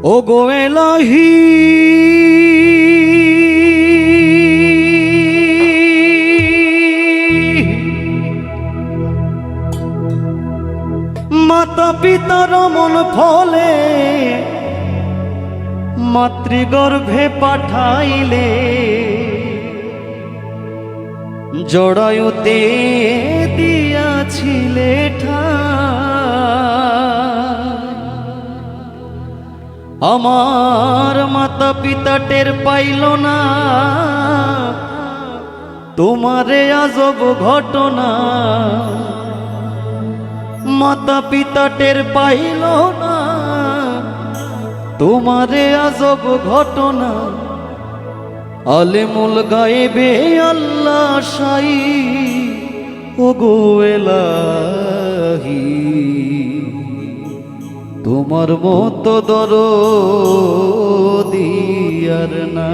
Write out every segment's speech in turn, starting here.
ও গো এলাহি মাতা পিতার মন ফলে মাতৃগর্ভে পাঠাইলে জড়ায়ুতে দিয়াছিলে আমার মাতা পিতা টের পাইল না তোমারে আজব ঘটনা মাতা পিতা টের পাইল না তোমারে আজব ঘটনা আলেমুল গায়েবে আল্লাহ শাই ও গো এলাহি তোমার মতো দরদি আর না।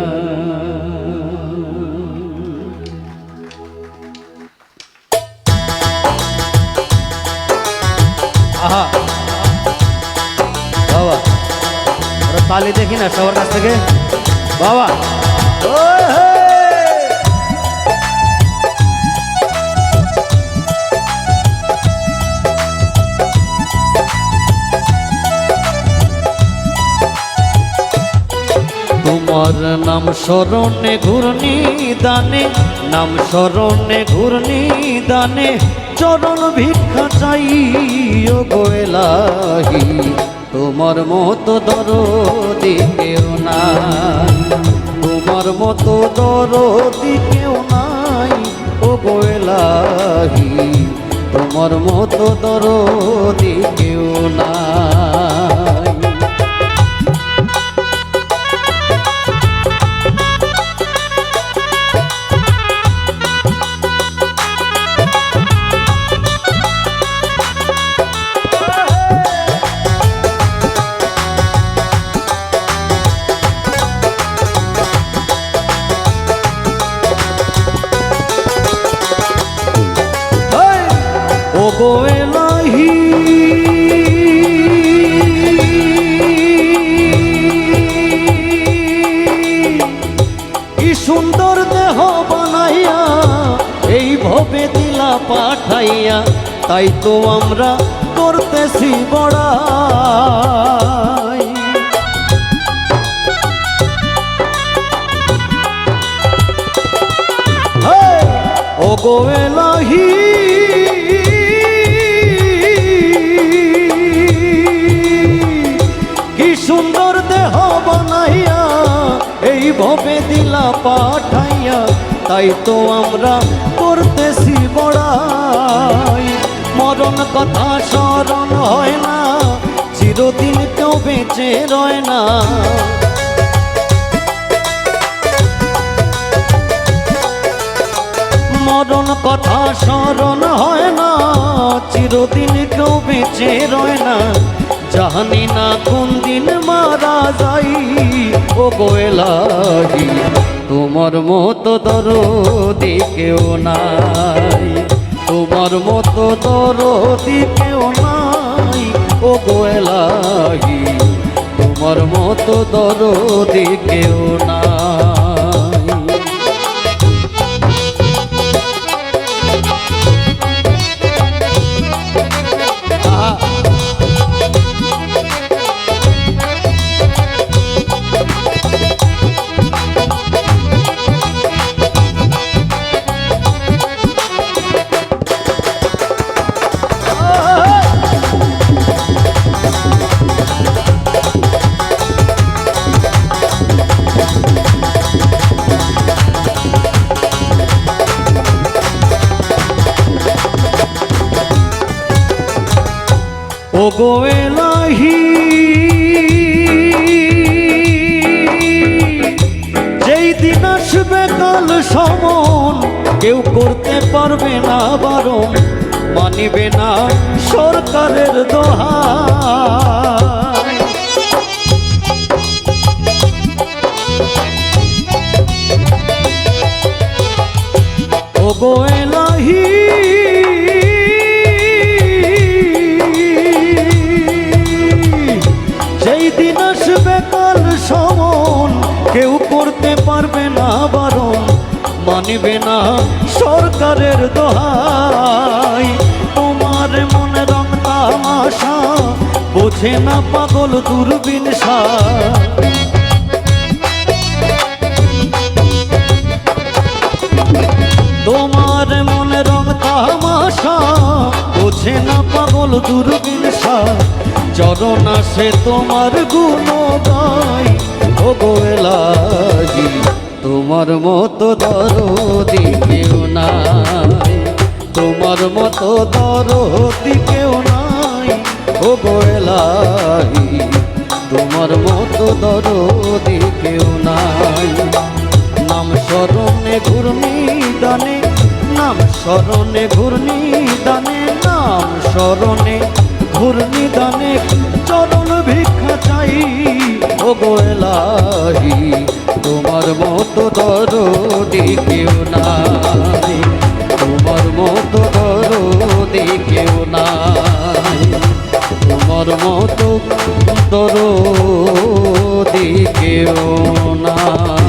আহা বাবা ওরা তালি দেখি না সবার কাছ থেকে বাবা তোমার নাম স্মরণে ঘূর্ণি দানে নাম স্মরণে ঘূর্ণি দানে চরণ ভিক্ষা চাই ও গো এলাহি তোমার মতো দরদি কেউ নাই তোমার মতো দরদি কেউ নাই ও গো এলাহি তোমার মতো দরদি কেউ নাই। ও গো এলাহি কি সুন্দর দেহ বানাইয়া এই ভবে দিলা পাঠাইয়া তাই তো আমরা করতেছি বড়াই ও গো এলাহি সুন্দর দেহ বানাইয়া এই ভবে দিলা পাঠাইয়া তাই তো আমরা করতেছি বড়াই মরণ কথা স্মরণ হয় না চিরদিন কেউ বেঁচে রয় না মরণ কথা স্মরণ হয় না চিরদিন কেউ বেঁচে রয় না জানি না কোন দিন মারা যাই ও গো এলাহি তোমার মতো দরদি কেউ নাই তোমার মতো দরদি কেউ নাই ও গো এলাহি তোমার মতো দরদি কেউ নাই। ও গো এলাহি যেই দিন আসবে কাল সমন কেউ করতে পারবে না বারণ মানিবে না সরকারের দোহাই ও গো এলাহি যেই দিন আসবে কাল সমন, কেউ করতে পারবে না বারণ, মানিবে না সরকারের দোহাই। তোমার মনে রং তামাশা, বোঝে না পাগল দূরবীন তোমার মনে রং তামাশা, বোঝে না পাগল দূরবীন চরণ আসে তোমার গুণ গাই। ও গো এলাহি তোমার মতো দরদি কেউ নাই, তোমার মতো দরদি কেউ নাই। ও গো এলাহি তোমার মতো দরদি কেউ নাই। নাম স্মরণে ঘূর্ণি দানে, নাম স্মরণে ঘূর্ণি দানে, নাম স্মরণে ঘূর্ণি দানে চরণ ভিক্ষা চাই। ও গো এলাহি তোমার মতো দরদি কেউ নাই, তোমার মতো দরদি কেউ নাই, তোমার মতো দরদি কেউ নাই।